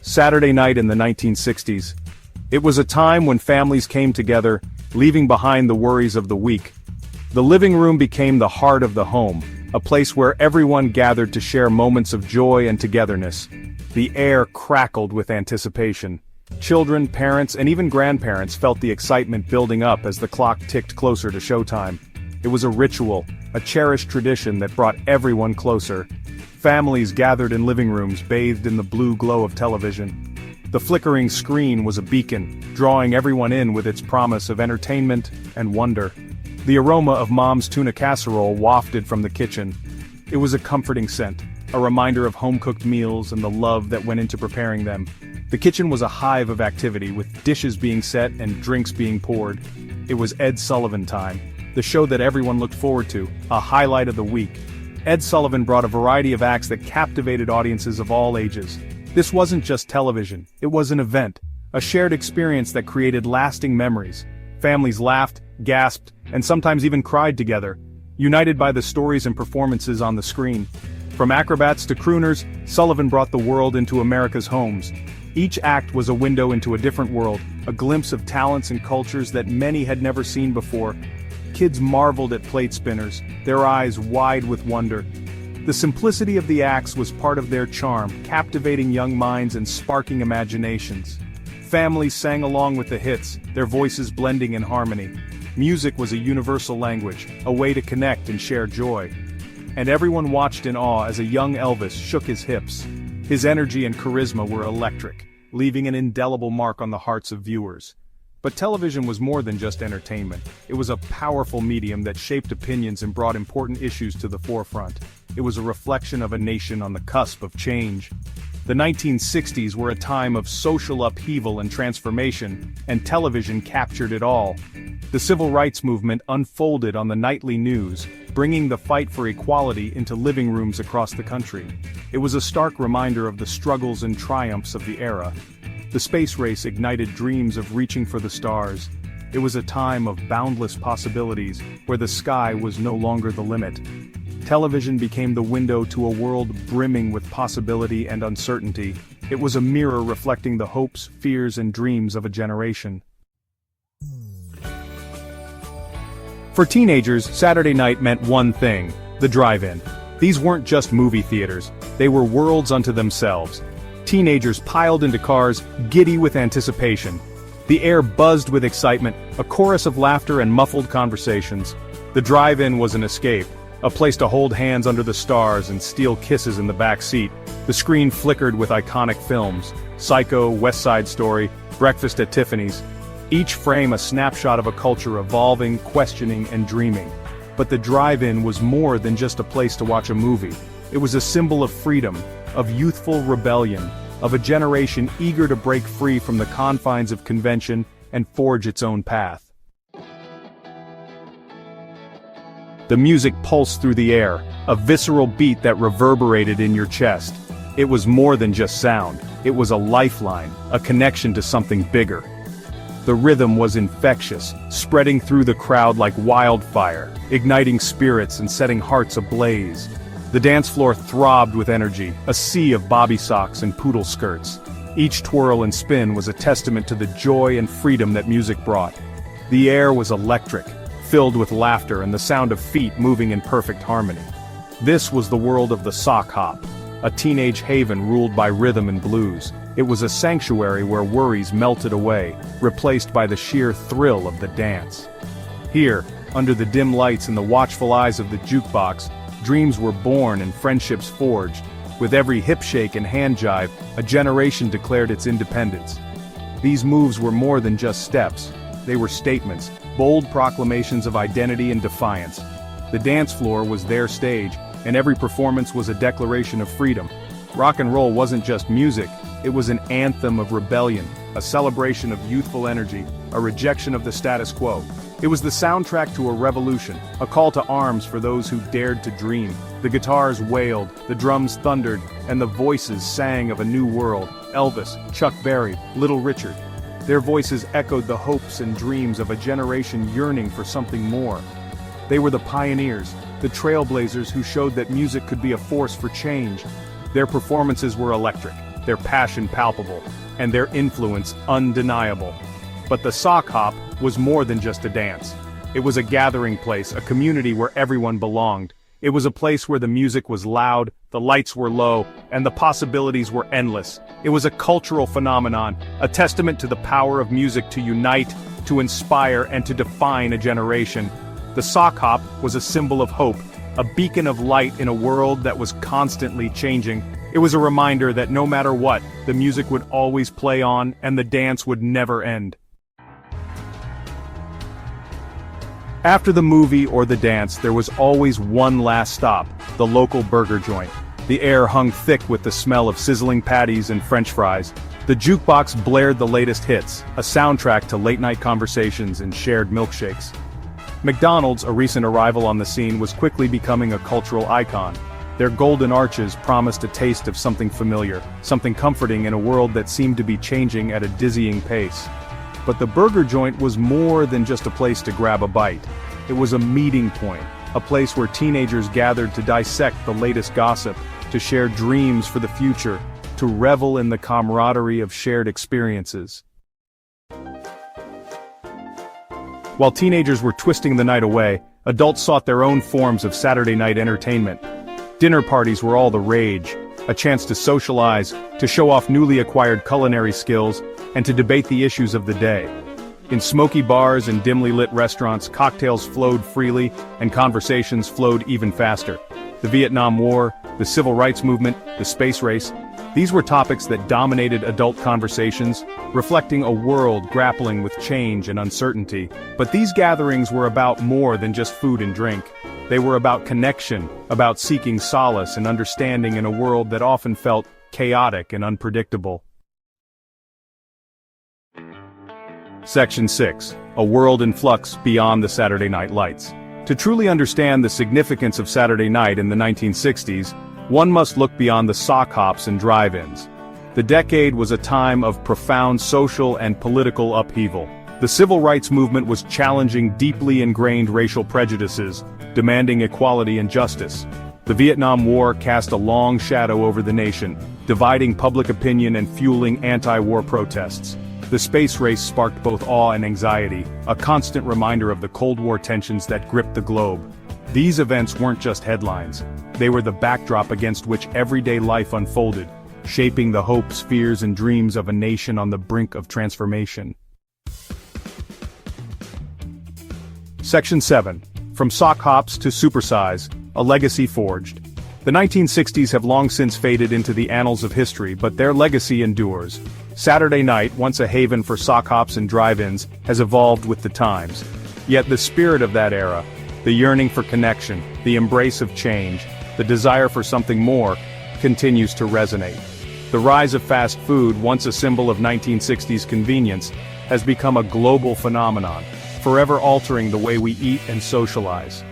Saturday night in the 1960s. It was a time when families came together, leaving behind the worries of the week. The living room became the heart of the home, a place where everyone gathered to share moments of joy and togetherness. The air crackled with anticipation. Children, parents, and even grandparents felt the excitement building up as the clock ticked closer to showtime. It was a ritual, a cherished tradition that brought everyone closer. Families gathered in living rooms bathed in the blue glow of television. The flickering screen was a beacon, drawing everyone in with its promise of entertainment and wonder. The aroma of Mom's tuna casserole wafted from the kitchen. It was a comforting scent, a reminder of home-cooked meals and the love that went into preparing them. The kitchen was a hive of activity, with dishes being set and drinks being poured. It was Ed Sullivan time, the show that everyone looked forward to, a highlight of the week. Ed Sullivan brought a variety of acts that captivated audiences of all ages. This wasn't just television, it was an event, a shared experience that created lasting memories. Families laughed, gasped, and sometimes even cried together, united by the stories and performances on the screen. From acrobats to crooners, Sullivan brought the world into America's homes. Each act was a window into a different world, a glimpse of talents and cultures that many had never seen before. Kids marveled at plate spinners, their eyes wide with wonder. The simplicity of the acts was part of their charm, captivating young minds and sparking imaginations. Families sang along with the hits, their voices blending in harmony. Music was a universal language, a way to connect and share joy. And everyone watched in awe as a young Elvis shook his hips. His energy and charisma were electric, leaving an indelible mark on the hearts of viewers. But television was more than just entertainment. It was a powerful medium that shaped opinions and brought important issues to the forefront. It was a reflection of a nation on the cusp of change. The 1960s were a time of social upheaval and transformation, and television captured it all. The civil rights movement unfolded on the nightly news, bringing the fight for equality into living rooms across the country. It was a stark reminder of the struggles and triumphs of the era. The space race ignited dreams of reaching for the stars. It was a time of boundless possibilities, where the sky was no longer the limit. Television became the window to a world brimming with possibility and uncertainty. It was a mirror reflecting the hopes, fears, and dreams of a generation. For teenagers, Saturday night meant one thing: the drive-in. These weren't just movie theaters, they were worlds unto themselves. Teenagers piled into cars, giddy with anticipation. The air buzzed with excitement, a chorus of laughter and muffled conversations. The drive-in was an escape, a place to hold hands under the stars and steal kisses in the back seat. The screen flickered with iconic films: Psycho, West Side Story, Breakfast at Tiffany's. Each frame a snapshot of a culture evolving, questioning, and dreaming. But the drive-in was more than just a place to watch a movie. It was a symbol of freedom, of youthful rebellion, of a generation eager to break free from the confines of convention and forge its own path. The music pulsed through the air, a visceral beat that reverberated in your chest. It was more than just sound, it was a lifeline, a connection to something bigger. The rhythm was infectious, spreading through the crowd like wildfire, igniting spirits and setting hearts ablaze. The dance floor throbbed with energy, a sea of bobby socks and poodle skirts. Each twirl and spin was a testament to the joy and freedom that music brought. The air was electric, filled with laughter and the sound of feet moving in perfect harmony. This was the world of the sock hop, a teenage haven ruled by rhythm and blues. It was a sanctuary where worries melted away, replaced by the sheer thrill of the dance. Here, under the dim lights and the watchful eyes of the jukebox, dreams were born and friendships forged. With every hip shake and hand jive, a generation declared its independence. These moves were more than just steps. They were statements, bold proclamations of identity and defiance. The dance floor was their stage, and every performance was a declaration of freedom. Rock and roll wasn't just music, it was an anthem of rebellion, a celebration of youthful energy, a rejection of the status quo. It was the soundtrack to a revolution, a call to arms for those who dared to dream. The guitars wailed, the drums thundered, and the voices sang of a new world. Elvis, Chuck Berry, Little Richard. Their voices echoed the hopes and dreams of a generation yearning for something more. They were the pioneers, the trailblazers who showed that music could be a force for change. Their performances were electric, their passion palpable, and their influence undeniable. But the sock hop was more than just a dance. It was a gathering place, a community where everyone belonged. It was a place where the music was loud, the lights were low, and the possibilities were endless. It was a cultural phenomenon, a testament to the power of music to unite, to inspire, and to define a generation. The sock hop was a symbol of hope, a beacon of light in a world that was constantly changing. It was a reminder that no matter what, the music would always play on and the dance would never end. After the movie or the dance, there was always one last stop, the local burger joint. The air hung thick with the smell of sizzling patties and French fries. The jukebox blared the latest hits, a soundtrack to late-night conversations and shared milkshakes. McDonald's, a recent arrival on the scene, was quickly becoming a cultural icon. Their golden arches promised a taste of something familiar, something comforting in a world that seemed to be changing at a dizzying pace. But the burger joint was more than just a place to grab a bite. It was a meeting point, a place where teenagers gathered to dissect the latest gossip, to share dreams for the future, to revel in the camaraderie of shared experiences. While teenagers were twisting the night away, adults sought their own forms of Saturday night entertainment. Dinner parties were all the rage, a chance to socialize, to show off newly acquired culinary skills, and to debate the issues of the day. In smoky bars and dimly lit restaurants, cocktails flowed freely, and conversations flowed even faster. The Vietnam War, the Civil Rights Movement, the space race, these were topics that dominated adult conversations, reflecting a world grappling with change and uncertainty. But these gatherings were about more than just food and drink. They were about connection, about seeking solace and understanding in a world that often felt chaotic and unpredictable. Section 6. A world in flux beyond the Saturday night lights. To truly understand the significance of Saturday night in the 1960s, one must look beyond the sock hops and drive-ins. The decade was a time of profound social and political upheaval. The civil rights movement was challenging deeply ingrained racial prejudices, demanding equality and justice. The Vietnam War cast a long shadow over the nation, dividing public opinion and fueling anti-war protests. The space race sparked both awe and anxiety, a constant reminder of the Cold War tensions that gripped the globe. These events weren't just headlines. They were the backdrop against which everyday life unfolded, shaping the hopes, fears, and dreams of a nation on the brink of transformation. Section 7. From sock hops to supersize, a legacy forged. The 1960s have long since faded into the annals of history, but their legacy endures. Saturday night, once a haven for sock hops and drive-ins, has evolved with the times. Yet the spirit of that era, the yearning for connection, the embrace of change, the desire for something more, continues to resonate. The rise of fast food, once a symbol of 1960s convenience, has become a global phenomenon, forever altering the way we eat and socialize.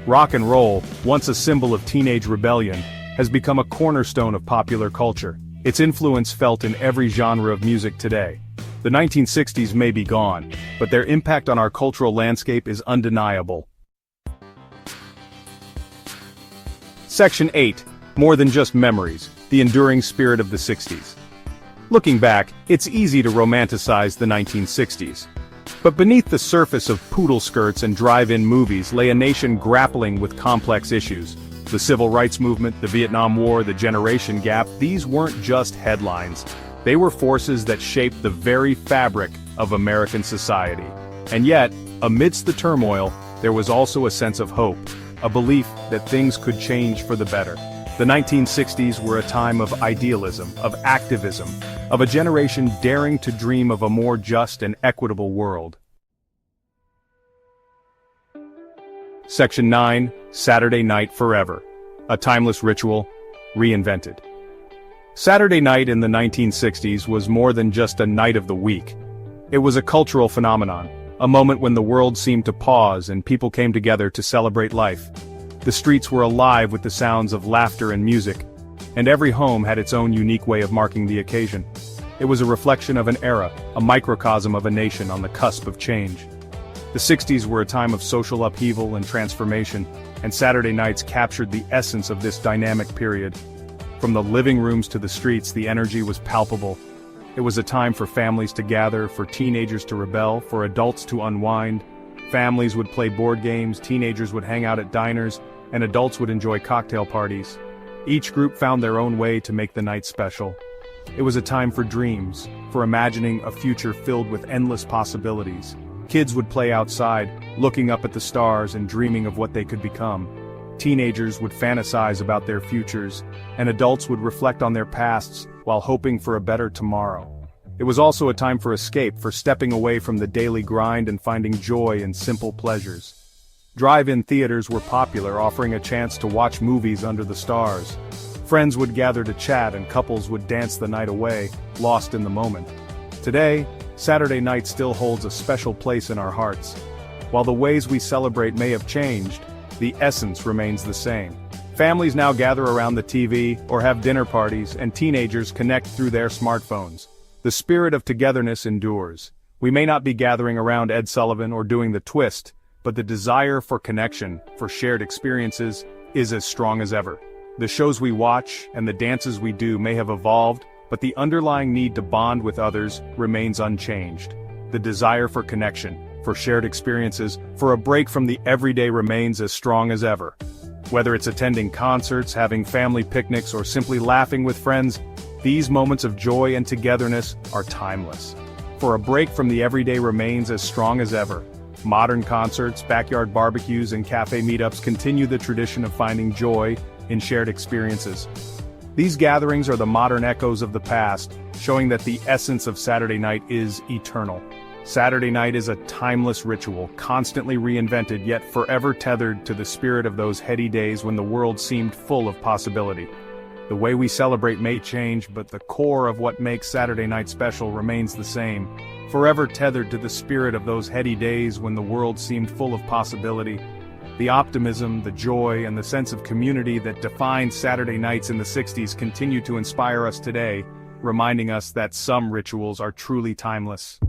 Rock and roll, once a symbol of teenage rebellion, has become a cornerstone of popular culture, its influence felt in every genre of music today. The 1960s may be gone, but their impact on our cultural landscape is undeniable. Section 8. More than just memories, the enduring spirit of the 60s. Looking back, it's easy to romanticize the 1960s. But beneath the surface of poodle skirts and drive-in movies lay a nation grappling with complex issues. The Civil Rights Movement, the Vietnam War, the generation gap, these weren't just headlines. They were forces that shaped the very fabric of American society. And yet, amidst the turmoil, there was also a sense of hope, a belief that things could change for the better. The 1960s were a time of idealism, of activism, of a generation daring to dream of a more just and equitable world. Section 9. Saturday Night Forever. A timeless ritual, reinvented. Saturday night in the 1960s was more than just a night of the week. It was a cultural phenomenon, a moment when the world seemed to pause and people came together to celebrate life. The streets were alive with the sounds of laughter and music, and every home had its own unique way of marking the occasion. It was a reflection of an era, a microcosm of a nation on the cusp of change. The 60s were a time of social upheaval and transformation, and Saturday nights captured the essence of this dynamic period. From the living rooms to the streets, the energy was palpable. It was a time for families to gather, for teenagers to rebel, for adults to unwind. Families would play board games, teenagers would hang out at diners, and adults would enjoy cocktail parties. Each group found their own way to make the night special. It was a time for dreams, for imagining a future filled with endless possibilities. Kids would play outside, looking up at the stars and dreaming of what they could become. Teenagers would fantasize about their futures, and adults would reflect on their pasts while hoping for a better tomorrow. It was also a time for escape, for stepping away from the daily grind and finding joy in simple pleasures. Drive-in theaters were popular, offering a chance to watch movies under the stars. Friends would gather to chat and couples would dance the night away, lost in the moment. Today, Saturday night still holds a special place in our hearts. While the ways we celebrate may have changed, the essence remains the same. Families now gather around the TV or have dinner parties, and teenagers connect through their smartphones. The spirit of togetherness endures. We may not be gathering around Ed Sullivan or doing the twist, but the desire for connection, for shared experiences, is as strong as ever. The shows we watch and the dances we do may have evolved, but the underlying need to bond with others remains unchanged. The desire for connection, for shared experiences, for a break from the everyday remains as strong as ever. Whether it's attending concerts, having family picnics, or simply laughing with friends, these moments of joy and togetherness are timeless. For a break from the everyday remains as strong as ever. Modern concerts, backyard barbecues, and cafe meetups continue the tradition of finding joy in shared experiences. These gatherings are the modern echoes of the past, showing that the essence of Saturday night is eternal. Saturday night is a timeless ritual, constantly reinvented yet forever tethered to the spirit of those heady days when the world seemed full of possibility. The way we celebrate may change, but the core of what makes Saturday night special remains the same, forever tethered to the spirit of those heady days when the world seemed full of possibility. The optimism, the joy, and the sense of community that defined Saturday nights in the 60s continue to inspire us today, reminding us that some rituals are truly timeless.